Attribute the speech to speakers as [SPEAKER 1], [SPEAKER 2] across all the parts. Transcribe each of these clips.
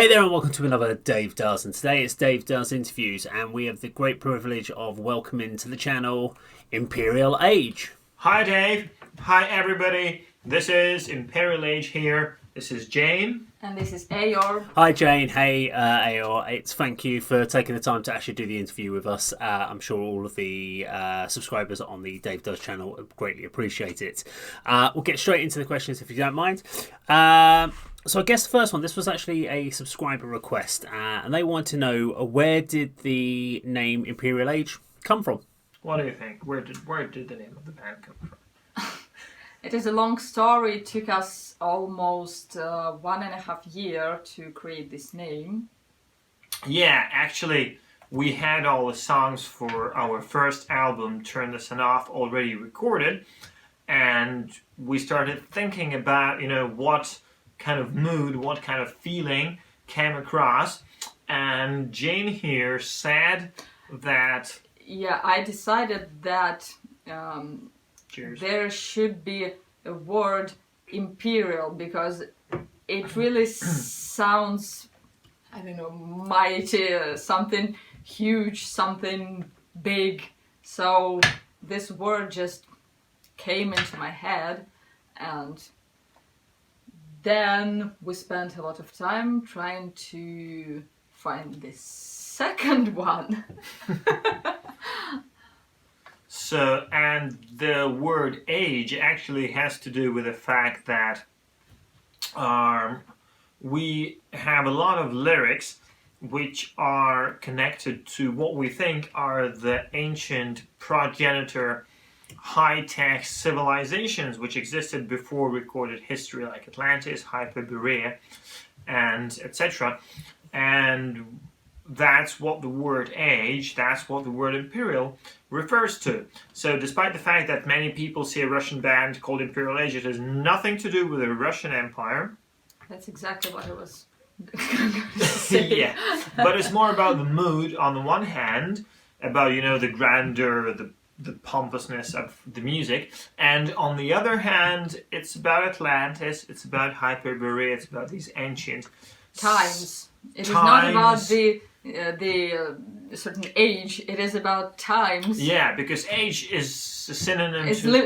[SPEAKER 1] Hey there and welcome to another Dave Does, and today it's Dave Does Interviews, and we have the great privilege of welcoming to the channel Imperial Age.
[SPEAKER 2] Hi Dave, hi everybody, this is Imperial Age here, this is Jane.
[SPEAKER 3] And this is Aor.
[SPEAKER 1] Hi Jane, hey Aor. Thank you for taking the time to actually do the interview with us. I'm sure all of the subscribers on the Dave Does channel greatly appreciate it. We'll get straight into the questions if you don't mind. So I guess the first one, this was actually a subscriber request, and they want to know where did the name Imperial Age come from?
[SPEAKER 2] What do you think? Where did the name of the band come from?
[SPEAKER 3] It is a long story. It took us almost 1.5 years to create this name.
[SPEAKER 2] Yeah, actually, we had all the songs for our first album, Turn the Sun Off, already recorded, and we started thinking about, what kind of mood, what kind of feeling came across, and Jane here said that...
[SPEAKER 3] Yeah, I decided that
[SPEAKER 2] Cheers.
[SPEAKER 3] there should be a word imperial, because it really sounds, I don't know, mighty, something huge, something big. So this word just came into my head, and then we spent a lot of time trying to find this second one.
[SPEAKER 2] So, and the word age actually has to do with the fact that we have a lot of lyrics which are connected to what we think are the ancient progenitor high-tech civilizations which existed before recorded history, like Atlantis, Hyperborea, and etc. And that's what the word age, that's what the word imperial refers to. So despite the fact that many people see a Russian band called Imperial Age, it has nothing to do with the Russian Empire.
[SPEAKER 3] That's exactly what I was going to say.
[SPEAKER 2] Yeah, but it's more about the mood on the one hand, about, the grandeur, the pompousness of the music, and on the other hand, it's about Atlantis, it's about Hyperborea, it's about these ancient
[SPEAKER 3] times. It is not about the certain age, it is about times.
[SPEAKER 2] Yeah, because age is a synonym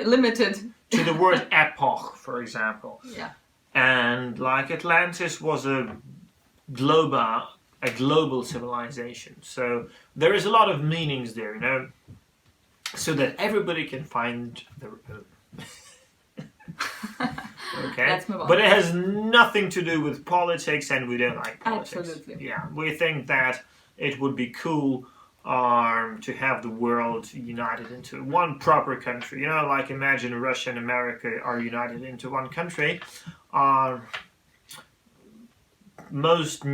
[SPEAKER 3] limited
[SPEAKER 2] to the word epoch, for example.
[SPEAKER 3] Yeah.
[SPEAKER 2] And like Atlantis was a global civilization. So there is a lot of meanings there, so that everybody can find the okay,
[SPEAKER 3] let's move on.
[SPEAKER 2] But it has nothing to do with politics, and we don't like politics.
[SPEAKER 3] Absolutely.
[SPEAKER 2] Yeah, we think that it would be cool to have the world united into one proper country. Like imagine Russia and America are united into one country. Most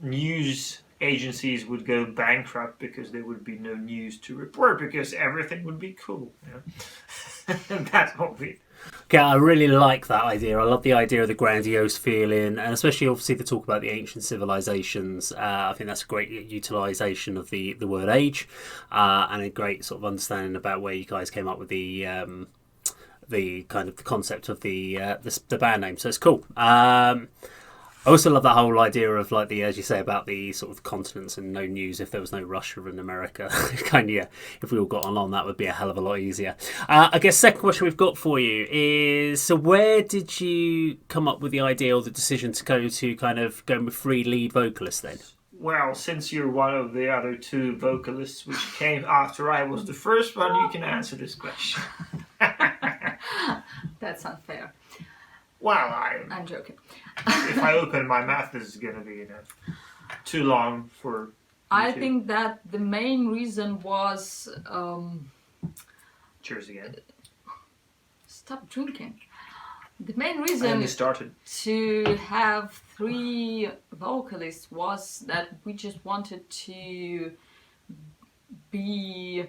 [SPEAKER 2] news agencies would go bankrupt because there would be no news to report, because everything would be cool. And that's what we...
[SPEAKER 1] Okay, I really like that idea. I love the idea of the grandiose feeling, and especially obviously the talk about the ancient civilizations. I think that's a great utilisation of the word age, and a great sort of understanding about where you guys came up with the kind of the concept of the band name. So it's cool. I also love that whole idea of, like, as you say, about the sort of continents and no news. If there was no Russia and America, if we all got on, that would be a hell of a lot easier. I guess second question we've got for you is, so where did you come up with the idea or the decision to go with 3 lead vocalists then?
[SPEAKER 2] Well, since you're one of the other 2 vocalists which came after I was the first one, you can answer this question.
[SPEAKER 3] That's unfair.
[SPEAKER 2] Well,
[SPEAKER 3] I'm joking.
[SPEAKER 2] If I open my mouth, this is going to be too long for...
[SPEAKER 3] I think that the main reason was...
[SPEAKER 2] Cheers again.
[SPEAKER 3] Stop drinking. The main reason to have 3 vocalists was that we just wanted to be...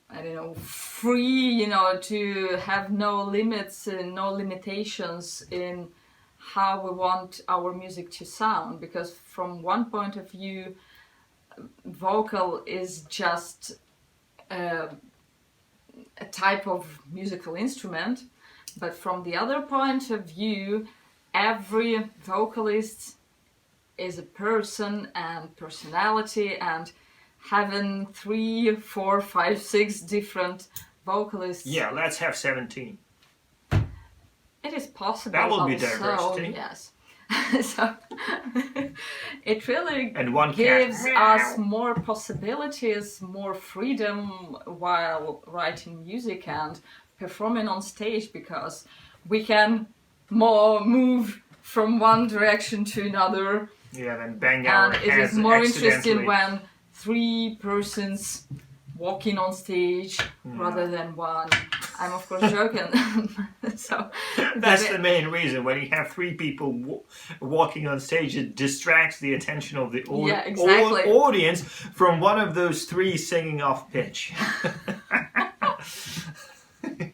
[SPEAKER 3] I don't know, free, to have no limits and no limitations in how we want our music to sound. Because from one point of view, vocal is just a type of musical instrument, but from the other point of view, every vocalist is a person and personality, and having 3, 4, 5, 6 different vocalists.
[SPEAKER 2] Yeah, let's have 17.
[SPEAKER 3] It is possible.
[SPEAKER 2] That will be
[SPEAKER 3] also,
[SPEAKER 2] diversity.
[SPEAKER 3] Yes. So it really
[SPEAKER 2] And one
[SPEAKER 3] gives
[SPEAKER 2] cat.
[SPEAKER 3] us more possibilities, more freedom while writing music and performing on stage, because we can more move from one direction to another.
[SPEAKER 2] Yeah, then bang our
[SPEAKER 3] And it
[SPEAKER 2] heads
[SPEAKER 3] is more
[SPEAKER 2] accidentally.
[SPEAKER 3] interesting when 3 persons walking on stage rather than one. I'm of course joking. So
[SPEAKER 2] That's the main reason. When you have 3 people walking on stage, it distracts the attention of the
[SPEAKER 3] Yeah, exactly.
[SPEAKER 2] audience from one of those 3 singing off pitch.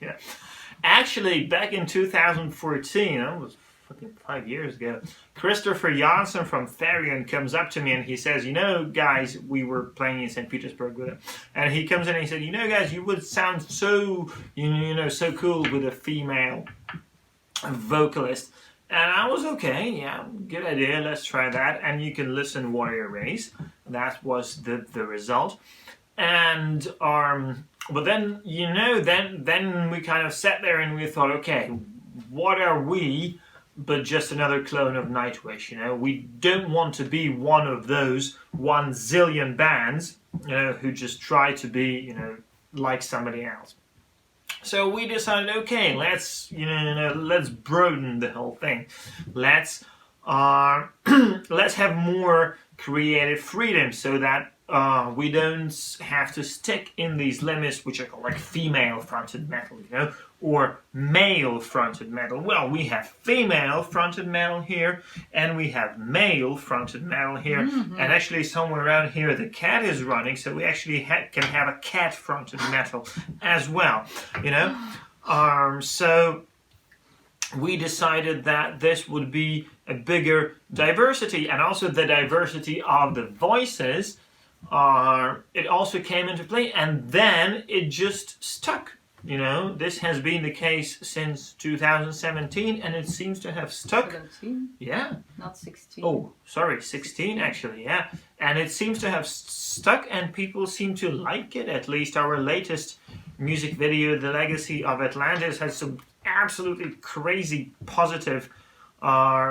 [SPEAKER 2] Yeah. Actually, back in 2014, that was fucking 5 years ago, Christopher Janssen from Therion comes up to me and he says, you know, guys, we were playing in St. Petersburg with him, and he comes in and he said, you know, guys, you would sound so, you know, so cool with a female vocalist. And I was okay, yeah, good idea, let's try that. And you can listen Warrior Race. That was the result. And but then, you know, then we kind of sat there and we thought, okay, what are we but just another clone of Nightwish? You know, we don't want to be one of those 1 zillion bands, you know, who just try to be, you know, like somebody else. So we decided, okay, let's, you know, let's broaden the whole thing. Let's let's have more creative freedom, so that we don't have to stick in these limits, which are called like female-fronted metal, you know, or male-fronted metal. Well, we have female-fronted metal here, and we have male-fronted metal here, and actually somewhere around here the cat is running, so we actually can have a cat-fronted metal as well, you know. So we decided that this would be a bigger diversity, and also the diversity of the voices. It also came into play, and then it just stuck. You know, this has been the case since 2017, and it seems to have stuck.
[SPEAKER 3] 17?
[SPEAKER 2] Yeah.
[SPEAKER 3] Not 16.
[SPEAKER 2] Oh, sorry, 16 actually, yeah. And it seems to have stuck, and people seem to like it. At least our latest music video, The Legacy of Atlantis, has some absolutely crazy positive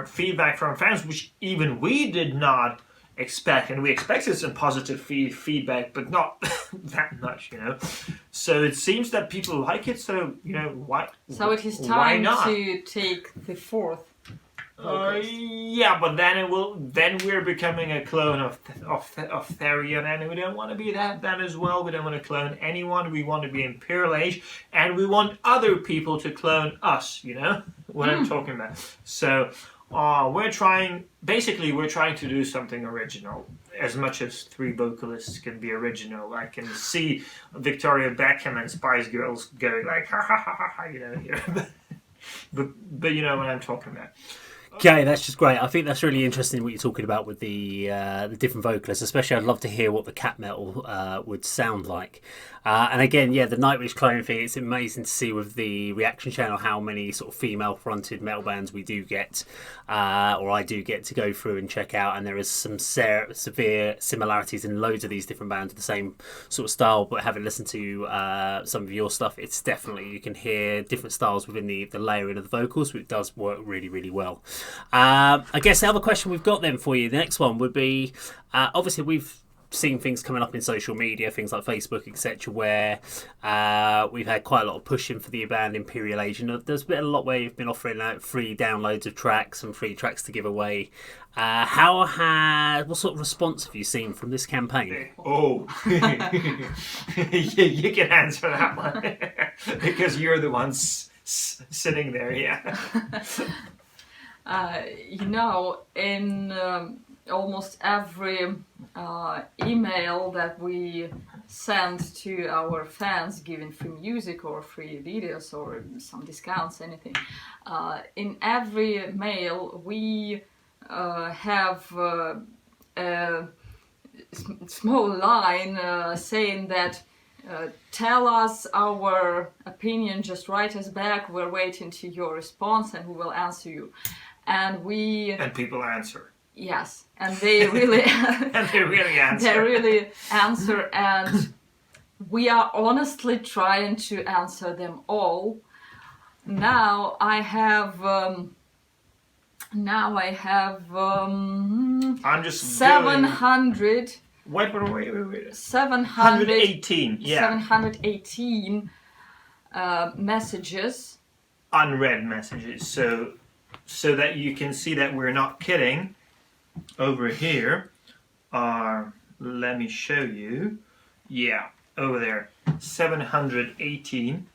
[SPEAKER 2] feedback from fans, which even we did not expect, and we expected some positive feedback, but not that much, you know. So it seems that people like it, so, you know, why?
[SPEAKER 3] So it is
[SPEAKER 2] why
[SPEAKER 3] time
[SPEAKER 2] not?
[SPEAKER 3] to take the 4th vocalist.
[SPEAKER 2] Yeah, but then we're becoming a clone of Therion, and we don't want to be that as well. We don't want to clone anyone. We want to be Imperial Age, and we want other people to clone us, you know what I'm talking about. So we're trying to do something original, as much as 3 vocalists can be original. I can see Victoria Beckham and Spice Girls going like, ha ha ha ha ha, you know, here. but you know what I'm talking about.
[SPEAKER 1] Okay, that's just great. I think that's really interesting what you're talking about with the different vocalists. Especially, I'd love to hear what the cat metal would sound like. And again, yeah, the Nightwish clone thing, it's amazing to see with the reaction channel how many sort of female-fronted metal bands we do get, or I do get to go through and check out. And there is some severe similarities in loads of these different bands with the same sort of style. But having listened to some of your stuff, it's definitely, you can hear different styles within the layering of the vocals, which does work really, really well. I guess the other question we've got then for you, the next one would be, obviously we've seen things coming up in social media, things like Facebook, etc., where we've had quite a lot of pushing for the band Imperial Age, and there's been a lot where you've been offering out free downloads of tracks and free tracks to give away. What sort of response have you seen from this campaign?
[SPEAKER 2] Oh, you can answer that one because you're the one sitting there, yeah.
[SPEAKER 3] You know, in almost every email that we send to our fans giving free music or free videos or some discounts, anything, in every mail we have a small line saying that tell us our opinion, just write us back, we're waiting to your response and we will answer you. And people answer. Yes, and they really
[SPEAKER 2] And they really answer.
[SPEAKER 3] they really answer, and we are honestly trying to answer them all. Now I have
[SPEAKER 2] I'm just
[SPEAKER 3] 700
[SPEAKER 2] Wait.
[SPEAKER 3] 718
[SPEAKER 2] 718
[SPEAKER 3] messages.
[SPEAKER 2] unread messages. So that you can see that we're not kidding. Over here are, let me show you. Yeah, over there, 718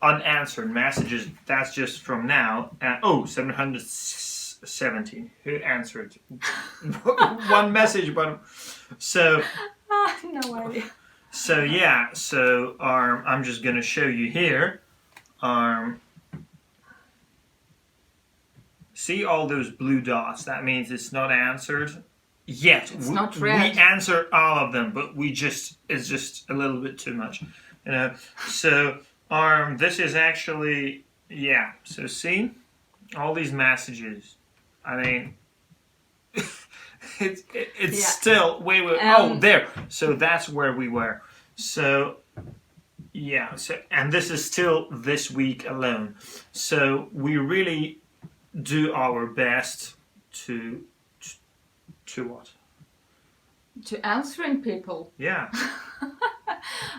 [SPEAKER 2] unanswered messages. That's just from now. 717. Who answered? One message, but so.
[SPEAKER 3] No idea.
[SPEAKER 2] So yeah. So I'm just gonna show you here. See all those blue dots? That means it's not answered yet.
[SPEAKER 3] It's not read.
[SPEAKER 2] We answer all of them, but it's just a little bit too much, you know. So this is actually, yeah. So see all these messages. I mean, it's still wait. There. So that's where we were. So yeah. So and this is still this week alone. So we really do our best to what?
[SPEAKER 3] To answering people.
[SPEAKER 2] Yeah.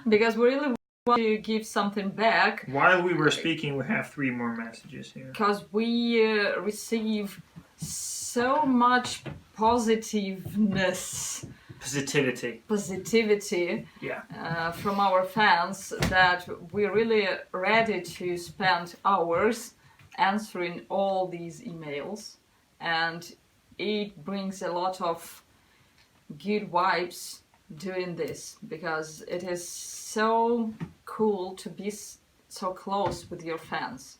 [SPEAKER 3] Because we really want to give something back.
[SPEAKER 2] While we were speaking, we have 3 more messages here.
[SPEAKER 3] Because we receive so much positiveness. Positivity
[SPEAKER 2] Yeah.
[SPEAKER 3] from our fans that we're really ready to spend hours answering all these emails, and it brings a lot of good vibes doing this, because it is so cool to be so close with your fans.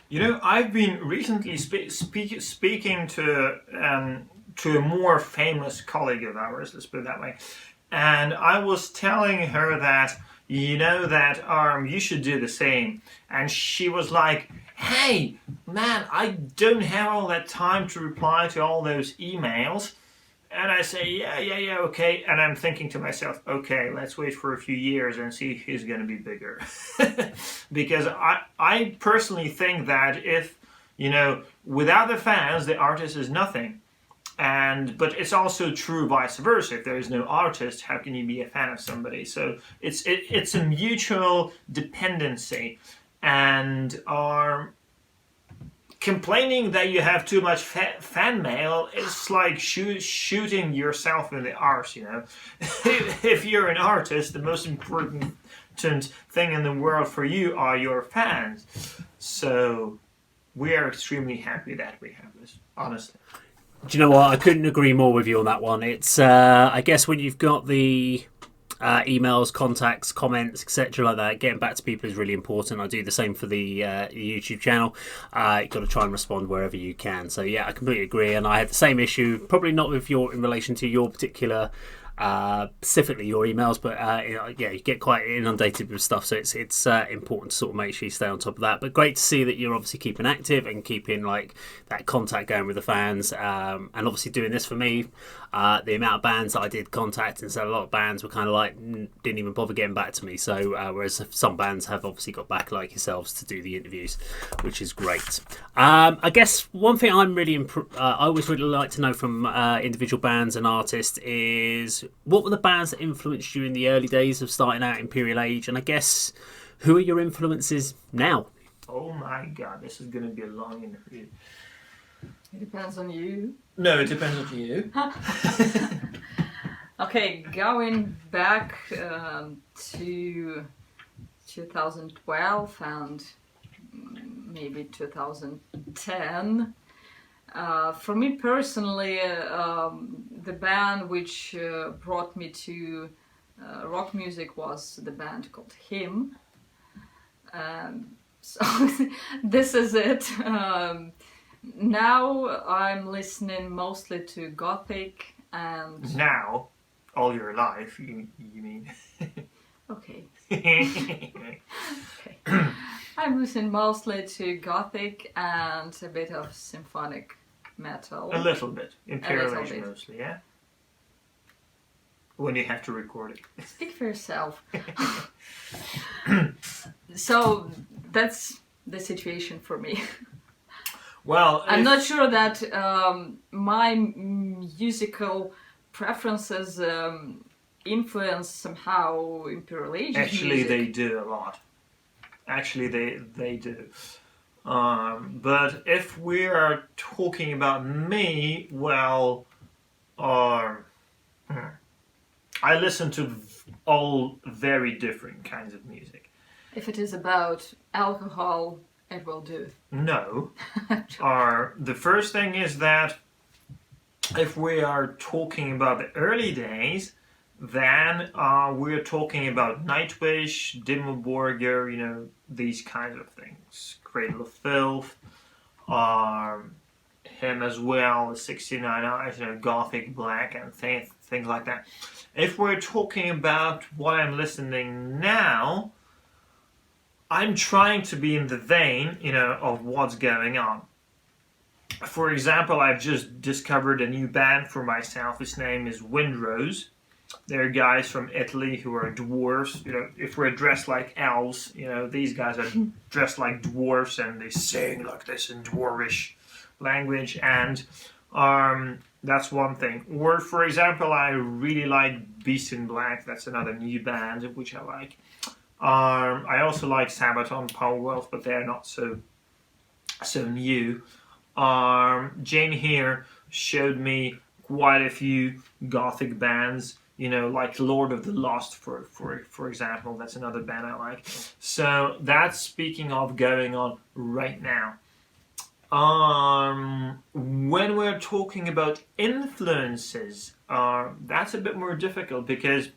[SPEAKER 2] You know, I've been recently speaking to a more famous colleague of ours, let's put it that way, and I was telling her that, you know, that you should do the same, and she was like, hey man, I don't have all that time to reply to all those emails. And I say, yeah, okay. And I'm thinking to myself, okay, let's wait for a few years and see who's going to be bigger. Because I personally think that if, you know, without the fans, the artist is nothing. But it's also true vice versa. If there is no artist, how can you be a fan of somebody? So it's a mutual dependency. And complaining that you have too much fan mail is like shooting yourself in the arse, you know. If you're an artist, the most important thing in the world for you are your fans. So we are extremely happy that we have this, honestly.
[SPEAKER 1] Do you know what? I couldn't agree more with you on that one. It's, I guess, when you've got the emails, contacts, comments, etc. like that, getting back to people is really important. I do the same for the YouTube channel. You've got to try and respond wherever you can. So yeah, I completely agree. And I had the same issue, probably not with in relation to your particular specifically your emails, but yeah, you get quite inundated with stuff, so it's important to sort of make sure you stay on top of that. But great to see that you're obviously keeping active and keeping like that contact going with the fans, and obviously doing this for me. The amount of bands that I did contact, and so a lot of bands were kind of like didn't even bother getting back to me. So whereas some bands have obviously got back like yourselves to do the interviews, which is great. I guess one thing I'm really I always really like to know from individual bands and artists is what were the bands that influenced you in the early days of starting out Imperial Age, and I guess who are your influences now?
[SPEAKER 2] Oh my god, this is going to be a long interview.
[SPEAKER 3] It depends on you.
[SPEAKER 2] No, it depends on you.
[SPEAKER 3] Okay, going back to 2012 and maybe 2010. For me personally, the band which brought me to rock music was the band called Him. So this is it. Now I'm listening mostly to Gothic and...
[SPEAKER 2] Now? All your life, you mean?
[SPEAKER 3] Okay. Okay. I'm listening mostly to Gothic and a bit of symphonic metal.
[SPEAKER 2] A little bit. Imperial
[SPEAKER 3] little
[SPEAKER 2] Age
[SPEAKER 3] bit.
[SPEAKER 2] mostly, yeah? When you have to record it.
[SPEAKER 3] Speak for yourself. So that's the situation for me.
[SPEAKER 2] Well,
[SPEAKER 3] I'm not sure that my musical preferences influence somehow Imperial Age
[SPEAKER 2] actually
[SPEAKER 3] music.
[SPEAKER 2] they do a lot. Actually, they do. But if we are talking about me, well, I listen to all very different kinds of music.
[SPEAKER 3] If it is about alcohol, it will do.
[SPEAKER 2] No. The first thing is that if we are talking about the early days, then we're talking about Nightwish, Dimmu Borgir, you know, these kinds of things. Cradle of Filth, him as well, the 69 Eyes, you know, Gothic Black and things like that. If we're talking about what I'm listening now, I'm trying to be in the vein, you know, of what's going on. For example, I've just discovered a new band for myself. His name is Windrose. They're guys from Italy who are dwarves. You know, if we're dressed like elves, you know, these guys are dressed like dwarves and they sing like this in dwarvish language, and that's one thing. Or, for example, I really like Beast in Black. That's another new band which I like. I also like Sabaton, Powerwolf, but they're not so new. Jane here showed me quite a few Gothic bands, you know, like Lord of the Lost, for example. That's another band I like. So that's speaking of going on right now. When we're talking about influences, that's a bit more difficult because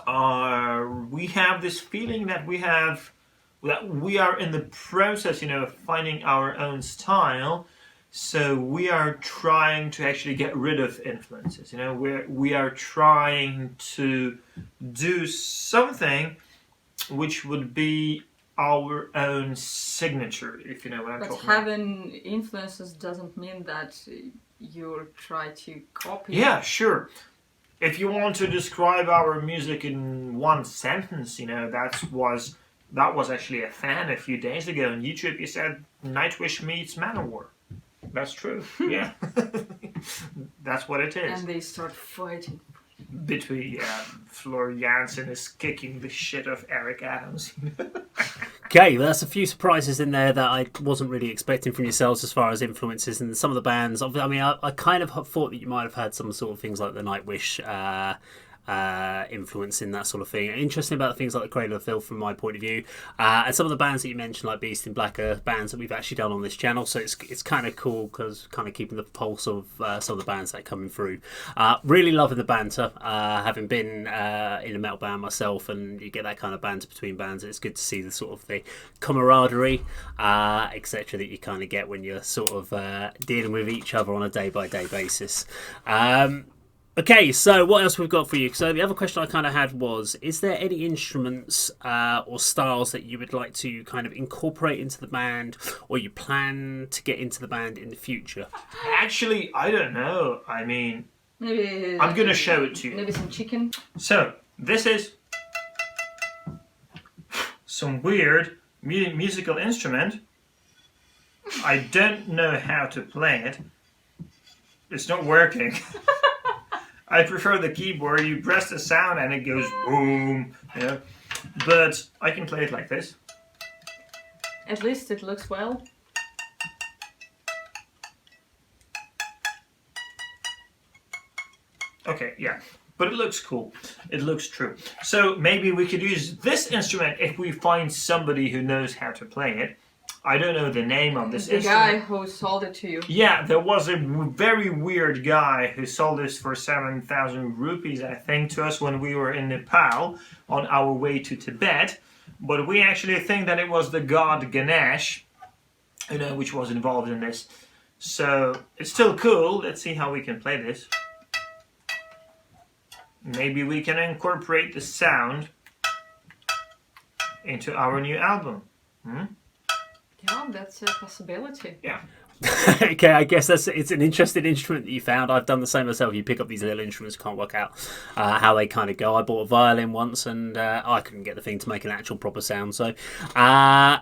[SPEAKER 2] we have this feeling that we are in the process, you know, of finding our own style. So we are trying to actually get rid of influences. You know, we are trying to do something which would be our own signature, if you know what I'm talking about.
[SPEAKER 3] But having influences doesn't mean that you try to copy.
[SPEAKER 2] Yeah, sure. If you want to describe our music in one sentence, you know, that was actually a fan a few days ago on YouTube. He said Nightwish meets Manowar. That's true. Yeah. That's what it is.
[SPEAKER 3] And they start fighting.
[SPEAKER 2] Between Floor Jansen is kicking the shit of Eric Adams.
[SPEAKER 1] Okay, well, that's a few surprises in there that I wasn't really expecting from yourselves as far as influences and some of the bands. I mean, I kind of thought that you might have had some sort of things like the Nightwish influence in that sort of thing. Interesting about things like the Cradle of Filth from my point of view, and some of the bands that you mentioned like Beast in Black are bands that we've actually done on this channel, so it's kind of cool because kind of keeping the pulse of some of the bands that are coming through. Really loving the banter, having been in a metal band myself, and you get that kind of banter between bands. It's good to see the sort of the camaraderie, etc., that you kind of get when you're sort of dealing with each other on a day-by-day basis. Okay, so what else we've got for you? So the other question I kind of had was, is there any instruments or styles that you would like to kind of incorporate into the band, or you plan to get into the band in the future?
[SPEAKER 2] Actually, I don't know. I mean,
[SPEAKER 3] Maybe
[SPEAKER 2] I'm going to show it to you.
[SPEAKER 3] Maybe some chicken.
[SPEAKER 2] So, this is some weird musical instrument. I don't know how to play it. It's not working. I prefer the keyboard. You press the sound and it goes boom, you know. But I can play it like this.
[SPEAKER 3] At least it looks well.
[SPEAKER 2] Okay, yeah. But it looks cool. It looks true. So maybe we could use this instrument if we find somebody who knows how to play it. I don't know the name of this instrument.
[SPEAKER 3] The guy who sold it to you.
[SPEAKER 2] Yeah, there was a very weird guy who sold this for 7,000 rupees, I think, to us when we were in Nepal on our way to Tibet. But we actually think that it was the god Ganesh, you know, which was involved in this. So it's still cool. Let's see how we can play this. Maybe we can incorporate the sound into our new album.
[SPEAKER 3] Yeah, that's a possibility.
[SPEAKER 2] Yeah.
[SPEAKER 1] Okay, I guess it's an interesting instrument that you found. I've done the same myself. You pick up these little instruments, can't work out how they kind of go. I bought a violin once, and I couldn't get the thing to make an actual proper sound. So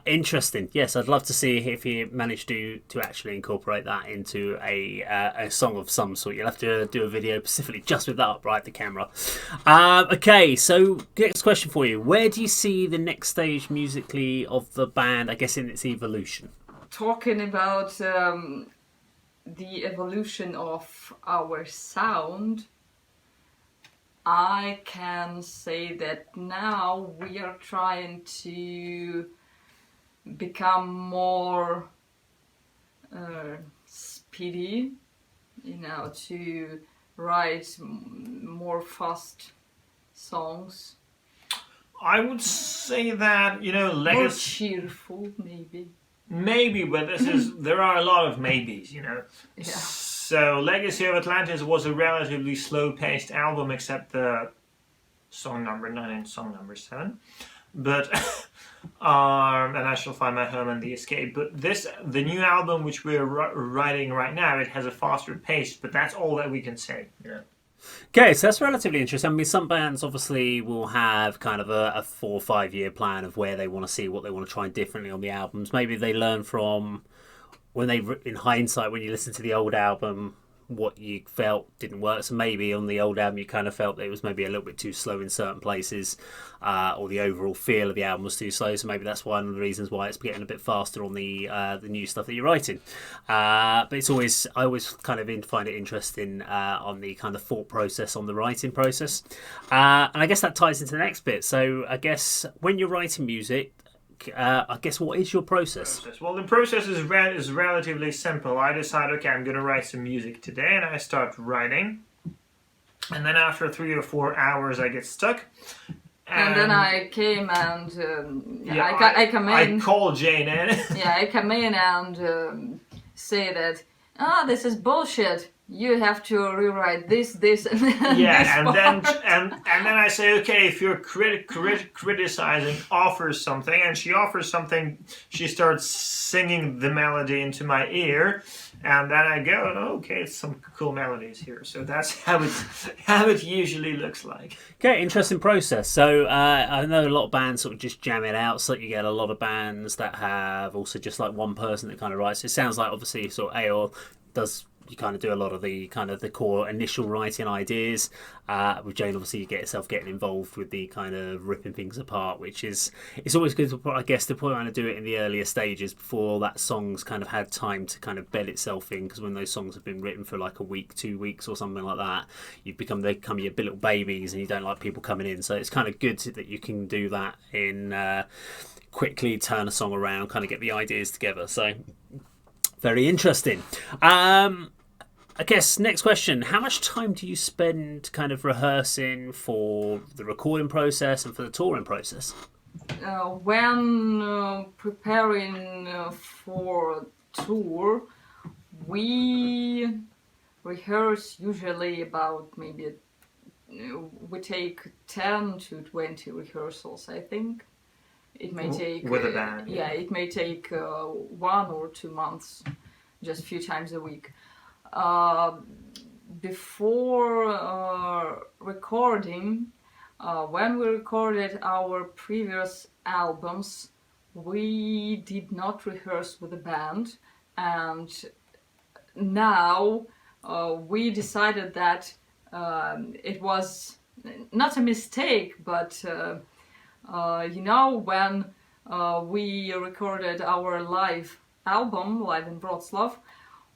[SPEAKER 1] interesting. Yes, I'd love to see if you manage to actually incorporate that into a song of some sort. You'll have to do a video specifically just with that upright, the camera. Okay, so next question for you: where do you see the next stage musically of the band? I guess in its evolution.
[SPEAKER 3] Talking about the evolution of our sound, I can say that now we are trying to become more speedy, to write more fast songs.
[SPEAKER 2] I would say that,
[SPEAKER 3] More
[SPEAKER 2] legacy.
[SPEAKER 3] cheerful, maybe.
[SPEAKER 2] Maybe, but there are a lot of maybes,
[SPEAKER 3] Yeah.
[SPEAKER 2] So Legacy of Atlantis was a relatively slow-paced album, except the song number 9 and song number 7. But and I Shall Find My Home and The Escape. But the new album which we're writing right now, it has a faster pace, but that's all that we can say.
[SPEAKER 1] Okay, so that's relatively interesting. I mean, some bands obviously will have kind of a 4 or 5 year plan of where they want to see what they want to try differently on the albums. Maybe they learn from in hindsight, when you listen to the old album, what you felt didn't work. So maybe on the old album you kind of felt that it was maybe a little bit too slow in certain places, or the overall feel of the album was too slow. So maybe that's one of the reasons why it's getting a bit faster on the new stuff that you're writing. But I always kind of find it interesting on the kind of thought process on the writing process, and I guess that ties into the next bit. So I guess when you're writing music, I guess what is your process?
[SPEAKER 2] Well, the process is relatively simple. I decide, okay, I'm going to write some music today, and I start writing. And then after 3 or 4 hours, I get stuck.
[SPEAKER 3] And then I came and I come in.
[SPEAKER 2] I call Jane in.
[SPEAKER 3] Yeah, I come in and say that, this is bullshit. You have to rewrite this, and this
[SPEAKER 2] and then I say, okay, if you're criticizing, offer something, and she offers something. She starts singing the melody into my ear, and then I go, okay, it's some cool melodies here. So that's how it usually looks like.
[SPEAKER 1] Okay, interesting process. So I know a lot of bands sort of just jam it out. So you get a lot of bands that have also just like one person that kind of writes. It sounds like obviously sort of Aor does. You kind of do a lot of the kind of the core initial writing ideas. With Jane, obviously, you get yourself getting involved with the kind of ripping things apart, which it's always good to, I guess, to kind of do it in the earlier stages before that song's kind of had time to kind of bed itself in. Because when those songs have been written for like a week, 2 weeks, or something like that, they become your little babies, and you don't like people coming in. So it's kind of good that you can do that in quickly turn a song around, kind of get the ideas together. So very interesting. I guess next question, how much time do you spend kind of rehearsing for the recording process and for the touring process?
[SPEAKER 3] When preparing for tour, we rehearse usually about maybe we take 10 to 20 rehearsals, I think. It may take
[SPEAKER 2] with a band.
[SPEAKER 3] It may take 1 or 2 months, just a few times a week. Before recording, when we recorded our previous albums, we did not rehearse with the band, and now we decided that it was not a mistake, but when we recorded our live album, Live in Wrocław,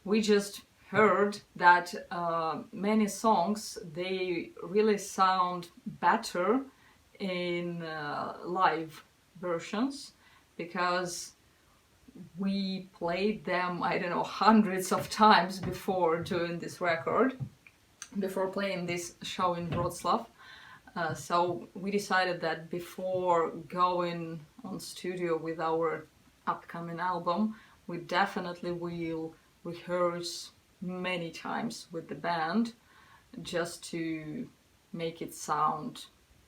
[SPEAKER 3] we just heard that many songs, they really sound better in live versions, because we played them, I don't know, hundreds of times before doing this record, before playing this show in Wrocław. So we decided that before going on studio with our upcoming album, we definitely will rehearse many times with the band, just to make it sound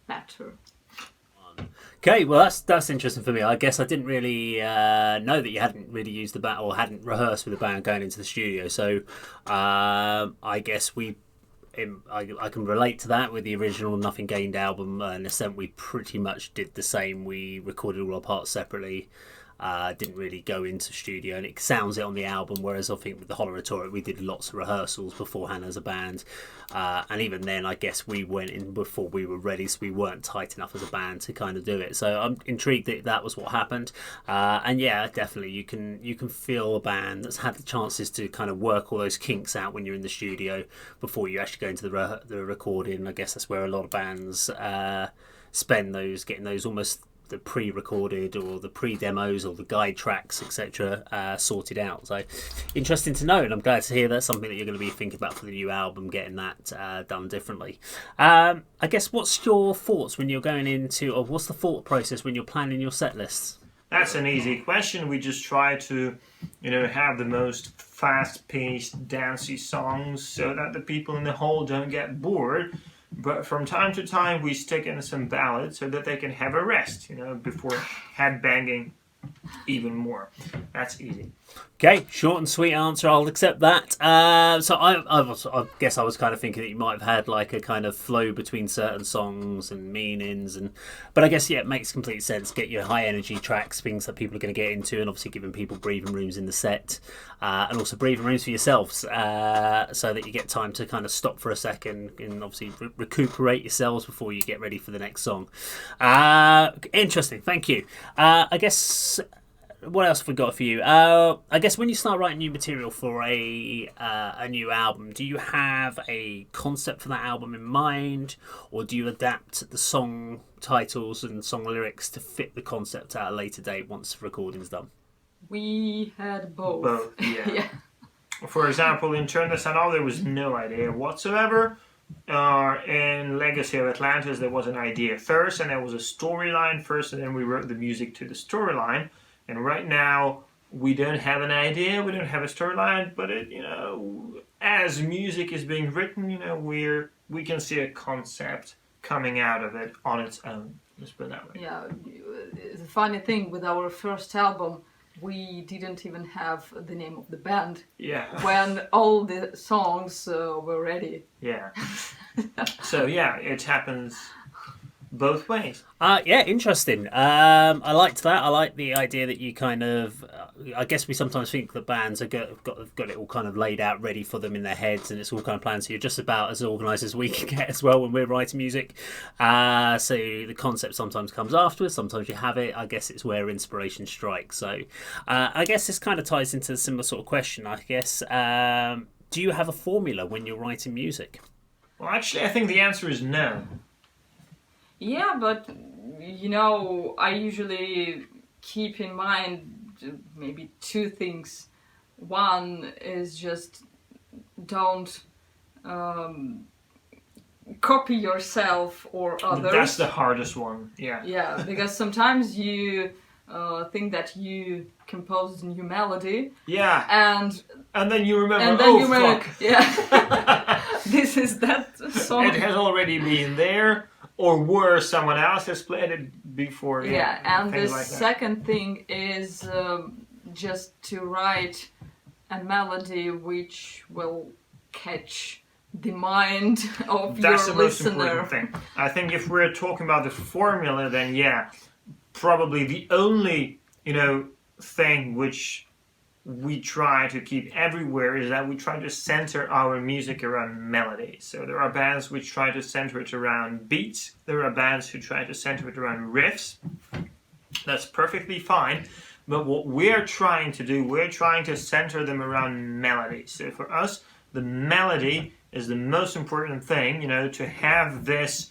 [SPEAKER 3] better.
[SPEAKER 1] Okay, well that's interesting for me. I guess I didn't really know that you hadn't really used the band or hadn't rehearsed with the band going into the studio. So I guess I can relate to that with the original Nothing Gained album. In a sense, we pretty much did the same. We recorded all our parts separately. Didn't really go into studio, and it sounds it on the album. Whereas I think with the Hollow Rhetoric, we did lots of rehearsals beforehand as a band, and even then, I guess we went in before we were ready, so we weren't tight enough as a band to kind of do it. So I'm intrigued that that was what happened, and yeah, definitely you can feel a band that's had the chances to kind of work all those kinks out when you're in the studio before you actually go into the recording. I guess that's where a lot of bands spend those getting those almost the pre-recorded or the pre-demos or the guide tracks, etc., sorted out. So interesting to know, and I'm glad to hear that's something that you're going to be thinking about for the new album, getting that done differently. I guess what's your thoughts when you're going into, or what's the thought process when you're planning your set lists?
[SPEAKER 2] That's an easy question. We just try to, have the most fast-paced, dancey songs so that the people in the hall don't get bored. But from time to time, we stick in some ballads so that they can have a rest, before headbanging even more. That's easy.
[SPEAKER 1] Okay, short and sweet answer. I'll accept that. So I guess I was kind of thinking that you might have had like a kind of flow between certain songs and meanings, but I guess it makes complete sense. Get your high energy tracks, things that people are going to get into, and obviously giving people breathing rooms in the set, and also breathing rooms for yourselves, so that you get time to kind of stop for a second and obviously recuperate yourselves before you get ready for the next song. Interesting. Thank you. I guess. What else have we got for you? I guess when you start writing new material for a new album, do you have a concept for that album in mind, or do you adapt the song titles and song lyrics to fit the concept at a later date once the recording's done?
[SPEAKER 3] We had both.
[SPEAKER 2] Both, yeah.
[SPEAKER 3] Yeah.
[SPEAKER 2] For example, in Turn the Sun Off, there was no idea whatsoever. In Legacy of Atlantis, there was an idea first, and there was a storyline first, and then we wrote the music to the storyline. And right now, we don't have an idea, we don't have a storyline, but it, as music is being written, we can see a concept coming out of it on its own. Let's put it that way.
[SPEAKER 3] Yeah, the funny thing with our first album, we didn't even have the name of the band.
[SPEAKER 2] Yeah.
[SPEAKER 3] When all the songs were ready.
[SPEAKER 2] Yeah. So yeah, it happens both ways.
[SPEAKER 1] Yeah, interesting. I liked that. I like the idea that you kind of. I guess we sometimes think that bands have got it all kind of laid out, ready for them in their heads, and it's all kind of planned. So you're just about as organised as we can get as well when we're writing music. So the concept sometimes comes afterwards. Sometimes you have it. I guess it's where inspiration strikes. So I guess this kind of ties into a similar sort of question. I guess. Do you have a formula when you're writing music?
[SPEAKER 2] Well, actually, I think the answer is no.
[SPEAKER 3] Yeah, but I usually keep in mind maybe two things. One is just don't copy yourself or others.
[SPEAKER 2] That's the hardest one, yeah.
[SPEAKER 3] Yeah, because sometimes you think that you composed a new melody.
[SPEAKER 2] Yeah. And then you remember, fuck.
[SPEAKER 3] Yeah. This is that song.
[SPEAKER 2] It has already been there. Or worse, someone else has played it before.
[SPEAKER 3] Yeah, and the
[SPEAKER 2] like
[SPEAKER 3] second thing is just to write a melody which will catch the mind of
[SPEAKER 2] That's
[SPEAKER 3] your
[SPEAKER 2] the most
[SPEAKER 3] listener.
[SPEAKER 2] important thing. I think if we're talking about the formula, then yeah, probably the only thing which we try to keep everywhere is that we try to center our music around melody. So there are bands which try to center it around beats. There are bands who try to center it around riffs. That's perfectly fine. But what we're trying to do, we're trying to center them around melody. So for us, the melody is the most important thing, to have this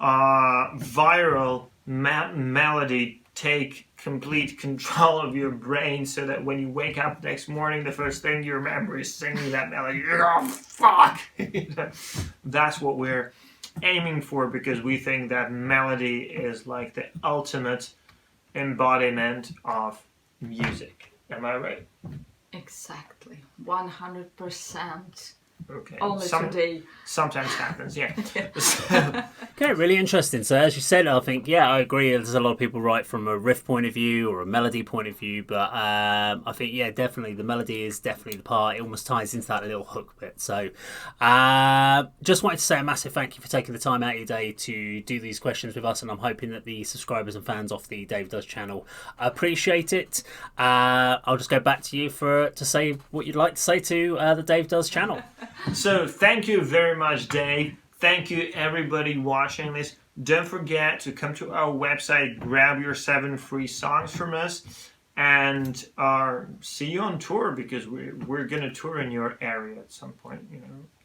[SPEAKER 2] viral melody take complete control of your brain so that when you wake up next morning, the first thing you remember is singing that melody. Oh, fuck! That's what we're aiming for, because we think that melody is like the ultimate embodiment of music. Am I right?
[SPEAKER 3] Exactly. 100%.
[SPEAKER 2] Okay.
[SPEAKER 3] Only today.
[SPEAKER 2] Sometimes happens, yeah.
[SPEAKER 1] Okay, Yeah, really interesting. So as you said, I think, I agree. There's a lot of people write from a riff point of view or a melody point of view, but I think, definitely the melody is definitely the part. It almost ties into that little hook bit. So just wanted to say a massive thank you for taking the time out of your day to do these questions with us, and I'm hoping that the subscribers and fans of the Dave Does channel appreciate it. I'll just go back to you to say what you'd like to say to the Dave Does channel.
[SPEAKER 2] So thank you very much, Dave. Thank you, everybody watching this. Don't forget to come to our website, grab your 7 free songs from us, and see you on tour, because we're going to tour in your area at some point.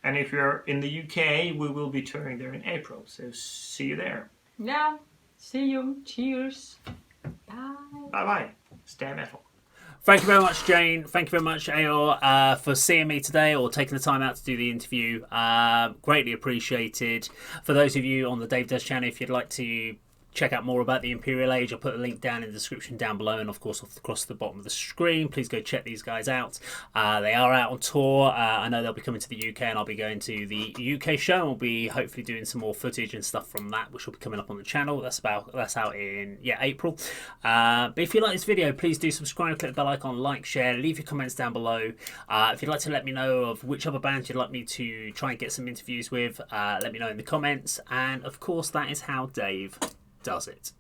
[SPEAKER 2] And if you're in the UK, we will be touring there in April. So see you there.
[SPEAKER 3] Yeah, see you. Cheers. Bye.
[SPEAKER 2] Bye-bye. Stay metal.
[SPEAKER 1] Thank you very much, Jane. Thank you very much, Aor, for seeing me today or taking the time out to do the interview. Greatly appreciated. For those of you on the Dave Does channel, if you'd like to check out more about the Imperial Age, I'll put a link down in the description down below, and of course across the bottom of the screen. Please go check these guys out. They are out on tour. I know they'll be coming to the UK, and I'll be going to the UK show, and we'll be hopefully doing some more footage and stuff from that, which will be coming up on the channel. That's out in April. But if you like this video, please do subscribe, click the bell icon, like, share, leave your comments down below. If you'd like to let me know of which other bands you'd like me to try and get some interviews with, let me know in the comments. And of course, that is how Dave does it.